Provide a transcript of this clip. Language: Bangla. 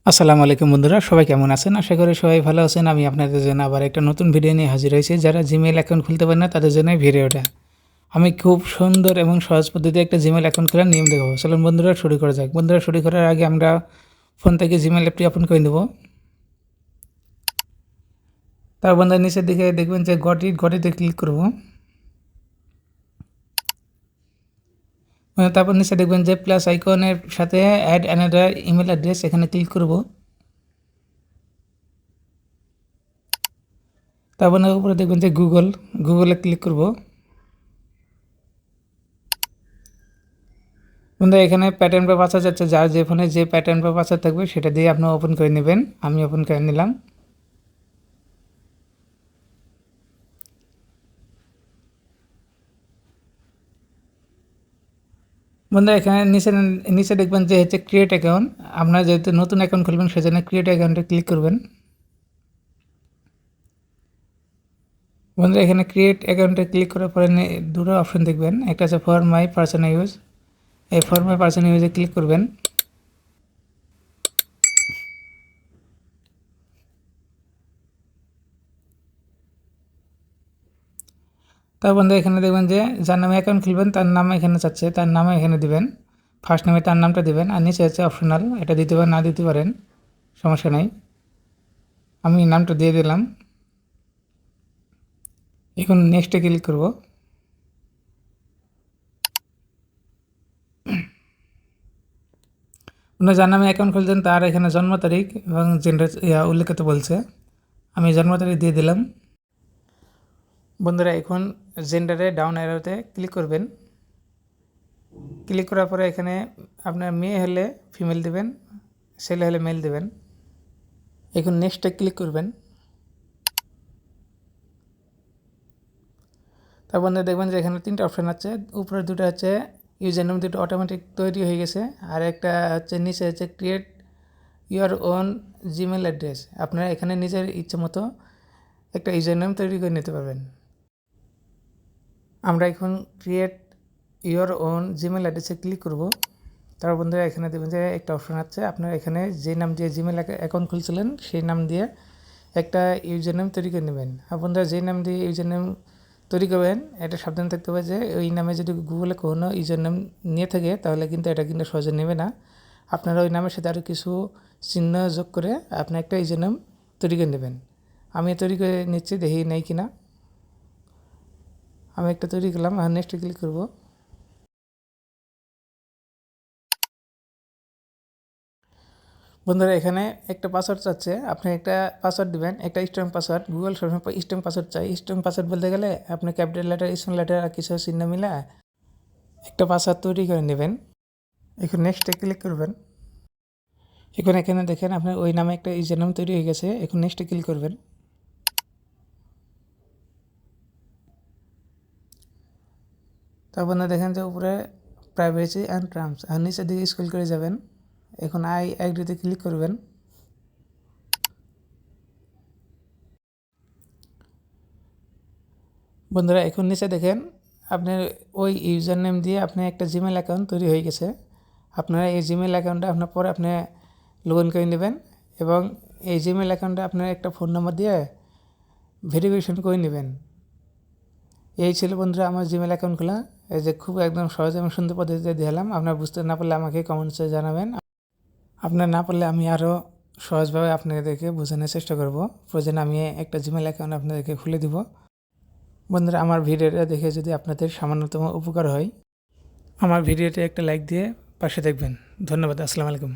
আসসালামু আলাইকুম বন্ধুরা, সবাই কেমন আছেন? আশা করি সবাই ভালো আছেন। আমি আপনাদের জন্য আবার একটা নতুন ভিডিও নিয়ে হাজির হয়েছি। যারা জিমেইল অ্যাকাউন্ট খুলতে পারেন না তাদের জন্য এই ভিডিওটা। আমি খুব সুন্দর এবং সহজ পদ্ধতিতে একটা জিমেইল অ্যাকাউন্ট খোলার নিয়ম দেখাবো। চলুন বন্ধুরা শুরু করা যাক। বন্ধুরা শুরু করার আগে আমরা ফোন থেকে জিমেইল অ্যাপটি ওপেন করে নেব। তার বন্ধুরা নিচের দিকে দেখবেন যে গটিতে ক্লিক করব। তারপর নিচে দেখবেন যে প্লাস আইকনের সাথে অ্যাড অ্যানাদার ইমেল অ্যাড্রেস, এখানে ক্লিক করব। তারপর উপরে দেখবেন যে গুগলে ক্লিক করব। বন্ধুরা এখানে প্যাটার্ন বা পাসওয়ার্ড যাচ্ছে, যার যে ফোনে যে প্যাটার্ন বা পাসওয়ার্ড থাকবে সেটা দিয়ে আপনি ওপেন করে নেবেন। আমি ওপেন করে নিলাম। বন্ধুরা এখানে নিচে দেখবেন যে হচ্ছে ক্রিয়েট অ্যাকাউন্ট। আপনারা যেহেতু নতুন অ্যাকাউন্ট খুলবেন সেজন্য ক্রিয়েট অ্যাকাউন্টে ক্লিক করবেন। বন্ধুরা এখানে ক্রিয়েট অ্যাকাউন্টে ক্লিক করার পরে দুটো অপশন দেখবেন, একটা আছে ফর মাই পার্সোনাল ইউজ। এই ফর মাই পার্সোনাল ইউজে ক্লিক করবেন। তার বন্ধু এখানে দেখবেন যে যার নামে অ্যাকাউন্ট খুলবেন তার নাম এখানে চাচ্ছে, তার নামে এখানে দিবেন। ফার্স্ট নামে তার নামটা দিবেন, আর নিচে হচ্ছে অপশনাল, এটা দিতে পারেন না দিতে পারেন, সমস্যা নেই। আমি নামটা দিয়ে দিলাম। এখন নেক্সটে ক্লিক করব। আপনার যার নামে অ্যাকাউন্ট খুলছেন তার এখানে জন্ম তারিখ এবং জেন্ডার উল্লেখিত বলছে, আমি জন্ম তারিখ দিয়ে দিলাম। বন্ধুরা এখন জেন্ডারে ডাউন অ্যারোতে ক্লিক করবেন। ক্লিক করার পরে এখানে আপনার মেয়ে হলে ফিমেল দেবেন, ছেলে হলে মেল দেবেন। এখন নেক্সটে ক্লিক করবেন। তার বন্ধুরা দেখবেন যে এখানে তিনটা অপশান আছে, উপরে দুটো হচ্ছে ইউজার নেম, দুটো অটোমেটিক তৈরি হয়ে গেছে, আর একটা হচ্ছে নিচে হচ্ছে create your own Gmail address. আপনারা এখানে নিজের ইচ্ছে মতো একটা ইউজার নেম তৈরি করে নিতে পারবেন। আমরা এখন ক্রিয়েট ইউর ওন জিমেল অ্যাড্রেসে ক্লিক করব। তারপর বন্ধুরা এখানে দেখবেন যে একটা অপশান আছে, আপনারা এখানে যে নাম দিয়ে জিমেল অ্যাকাউন্ট খুলছিলেন সেই নাম দিয়ে একটা ইউজার নেম তৈরি করে নেবেন। আর বন্ধুরা যে নাম দিয়ে ইউজার নেম তৈরি করবেন এটা সাবধান থাকতে হবে যে ওই নামে যদি গুগলে কোনো ইউজার নেম নিয়ে থাকে তাহলে কিন্তু এটা কিন্তু সহজে নেবে না। আপনারা ওই নামের সাথে আরও কিছু চিহ্ন যোগ করে আপনি একটা ইউজার নেম তৈরি করে নেবেন। আমি তৈরি করে নিচ্ছি, দেখি নেই কিনা। আমি একটা তৈরি করলাম, আর নেক্সটে ক্লিক করব। বন্ধুরা এখানে একটা পাসওয়ার্ড চাচ্ছে, আপনি একটা পাসওয়ার্ড দিবেন, একটা স্ট্রং পাসওয়ার্ড। গুগল সবসময় স্ট্রং পাসওয়ার্ড চাই। স্ট্রং পাসওয়ার্ড বলতে গেলে আপনি ক্যাপিটাল লেটার, স্মল লেটার আর কিছু চিহ্ন মিলে একটা পাসওয়ার্ড তৈরি করে নেবেন। এখন নেক্সটে ক্লিক করবেন। এখন এখানে দেখেন আপনার ওই নামে একটা ইউজার নাম তৈরি হয়ে গেছে। এখন নেক্সটে ক্লিক করবেন। তারপর না দেখেন যে উপরে প্রাইভেসি অ্যান্ড টার্মস, আর নিচের দিকে স্ক্রল করে যাবেন। এখন আই অ্যাগ্রিতে ক্লিক করবেন। বন্ধুরা এখন নিচে দেখেন আপনার ওই ইউজার নেম দিয়ে আপনার একটা জিমেল অ্যাকাউন্ট তৈরি হয়ে গেছে। আপনারা এই জিমেল অ্যাকাউন্টটা আপনার পরে আপনি লগ ইন করে নেবেন এবং এই জিমেল অ্যাকাউন্টে আপনার একটা ফোন নম্বর দিয়ে ভেরিফিকেশন করে নেবেন। এই ছিল বন্ধুরা আমার জিমেল অ্যাকাউন্ট খোলা। এই যে খুব একদম সহজ এবং সুন্দর পদ্ধতিতে দিলাম। আপনার বুঝতে না পারলে আমাকে কমেন্টসে জানাবেন। আপনার না পারলে আমি আরও সহজভাবে আপনাদেরকে বোঝানোর চেষ্টা করব। প্রয়োজনে আমি একটা জিমেল অ্যাকাউন্ট আপনাদেরকে খুলে দিব। বন্ধুরা আমার ভিডিওটা দেখে যদি আপনাদের সামান্যতম উপকার হয়, আমার ভিডিওতে একটা লাইক দিয়ে পাশে থাকবেন। ধন্যবাদ। আসসালামু আলাইকুম।